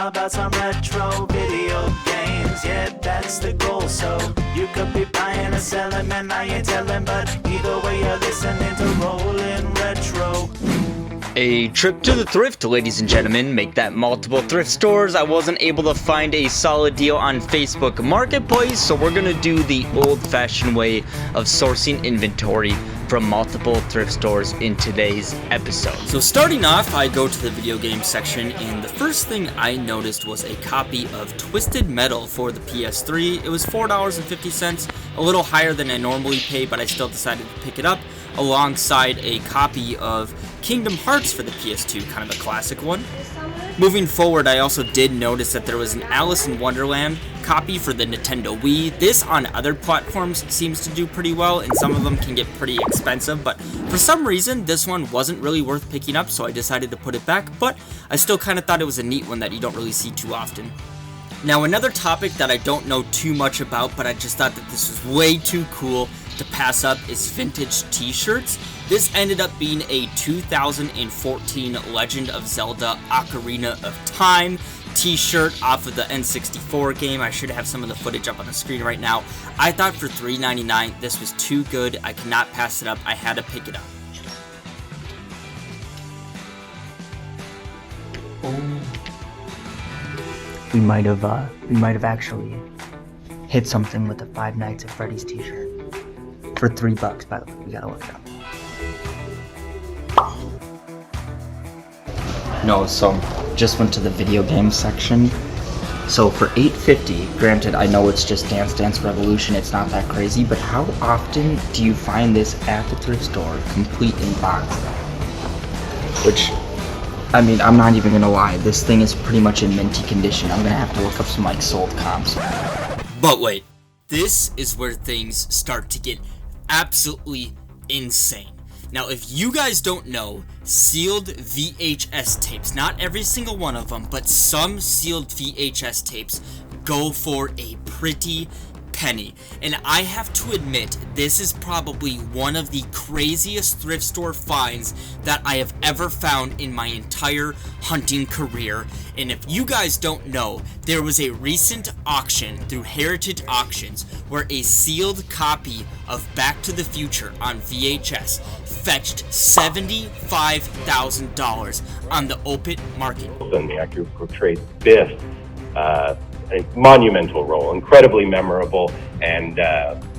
about some retro video games. Yeah, that's the goal. So you could be buying or selling, man, I ain't telling, but either way you're listening to Rolling Retro. A trip to the thrift, ladies and gentlemen. Make that multiple thrift stores. I wasn't able to find a solid deal on Facebook Marketplace, so we're gonna do the old-fashioned way of sourcing inventory from multiple thrift stores in today's episode. So starting off, I go to the video game section, and the first thing I noticed was a copy of Twisted Metal for the PS3. It was $4.50, a little higher than I normally pay, but I still decided to pick it up, alongside a copy of Kingdom Hearts for the PS2, kind of a classic one. Moving forward, I also did notice that there was an Alice in Wonderland copy for the Nintendo Wii. This on other platforms seems to do pretty well, and some of them can get pretty expensive, but for some reason this one wasn't really worth picking up, so I decided to put it back, but I still kind of thought it was a neat one that you don't really see too often. Now, another topic that I don't know too much about, but I just thought that this was way too cool to pass up, is vintage t-shirts. This ended up being a 2014 Legend of Zelda Ocarina of Time t-shirt off of the N64 game. I should have some of the footage up on the screen right now. I thought for $3.99 this was too good. I could not pass it up. I had to pick it up. We might have actually hit something with the Five Nights at Freddy's t-shirt. For $3, by the way, we gotta look it up. No, so just went to the video game section. So for $8.50, granted, I know it's just Dance Dance Revolution, it's not that crazy, but how often do you find this at the thrift store, complete in box? Which, I mean, I'm not even gonna lie, this thing is pretty much in minty condition. I'm gonna have to look up some, like, sold comps. But wait, this is where things start to get absolutely insane. Now, if you guys don't know, sealed VHS tapes, not every single one of them, but some sealed VHS tapes go for a pretty penny. And I have to admit, this is probably one of the craziest thrift store finds that I have ever found in my entire hunting career. And if you guys don't know, there was a recent auction through Heritage Auctions where a sealed copy of Back to the Future on VHS fetched $75,000 on the open market. And the actor who portrayed Biff, a monumental role, incredibly memorable, and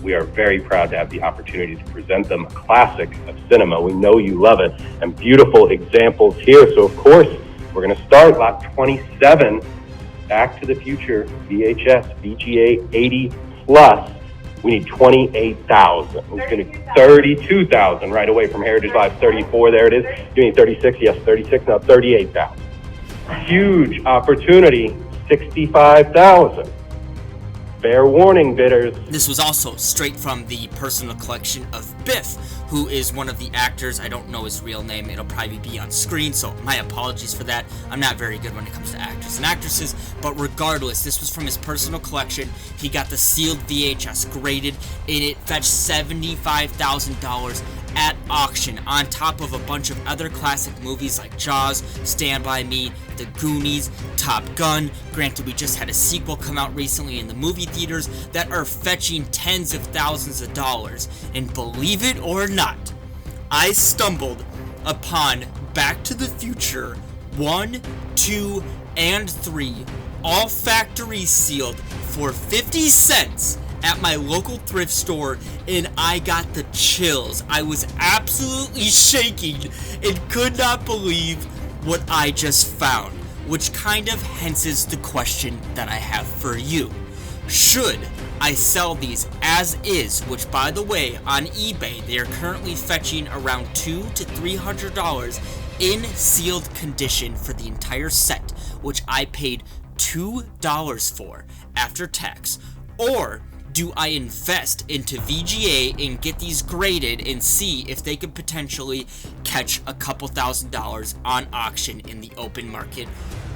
we are very proud to have the opportunity to present them a classic of cinema. We know you love it, and beautiful examples here. So of course, we're going to start lot 27, Back to the Future VHS, VGA 80 plus. We need 28,000. We're going to 32,000 right away from Heritage Live. 34, there it is. You need 36, yes, 36, now 38,000. Huge opportunity. 65,000. Fair warning, bidders. This was also straight from the personal collection of Biff, who is one of the actors. I don't know his real name. It'll probably be on screen, so my apologies for that. I'm not very good when it comes to actors and actresses, but regardless, this was from his personal collection. He got the sealed VHS graded, and it fetched $75,000 at auction, on top of a bunch of other classic movies like Jaws, Stand By Me, The Goonies, Top Gun. Granted, we just had a sequel come out recently in the movie theaters that are fetching tens of thousands of dollars. And believe it or not, I stumbled upon Back to the Future 1, 2, and 3, all factory sealed for 50 cents at my local thrift store, and I got the chills. I was absolutely shaking and could not believe what I just found, which kind of hences the question that I have for you. Should I sell these as is, which by the way, on eBay, they are currently fetching around $200 to $300 in sealed condition for the entire set, which I paid $2 for after tax, or do I invest into VGA and get these graded and see if they could potentially catch a couple $1,000s on auction in the open market?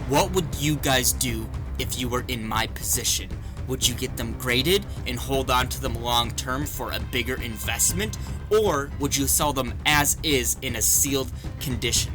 What would you guys do if you were in my position? Would you get them graded and hold on to them long term for a bigger investment? Or would you sell them as is in a sealed condition?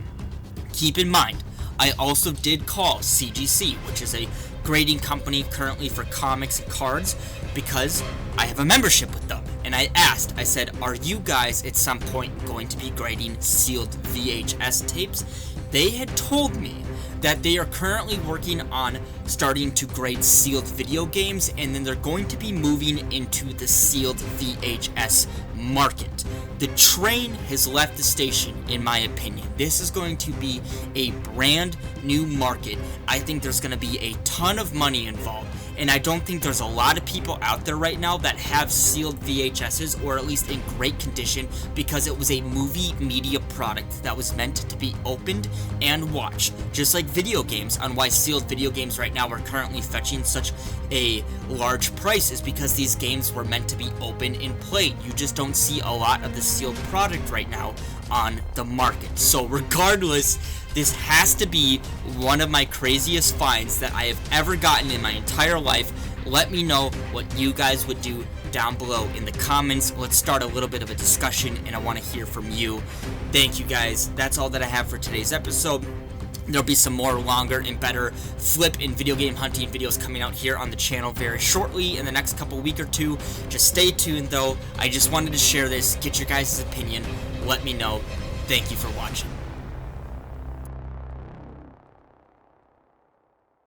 Keep in mind, I also did call CGC, which is a grading company currently for comics and cards, because I have a membership with them. And I asked, I said, are you guys at some point going to be grading sealed VHS tapes? They had told me that they are currently working on starting to grade sealed video games, and then they're going to be moving into the sealed VHS market. The train has left the station, in my opinion. This is going to be a brand new market. I think there's going to be a ton of money involved, and I don't think there's a lot of people out there right now that have sealed VHSs, or at least in great condition, because it was a movie media product that was meant to be opened and watched. Just like video games, on why sealed video games right now are currently fetching such a large price, is because these games were meant to be opened and played. You just don't see a lot of the sealed product right now on the market. So regardless, this has to be one of my craziest finds that I have ever gotten in my entire life. Let me know what you guys would do down below in the comments. Let's start a little bit of a discussion, and I want to hear from you. Thank you guys. That's all that I have for today's episode. There'll be some more longer and better flip and video game hunting videos coming out here on the channel very shortly in the next couple week or two. Just stay tuned though. I just wanted to share this, get your guys' opinion. Let me know. Thank you for watching.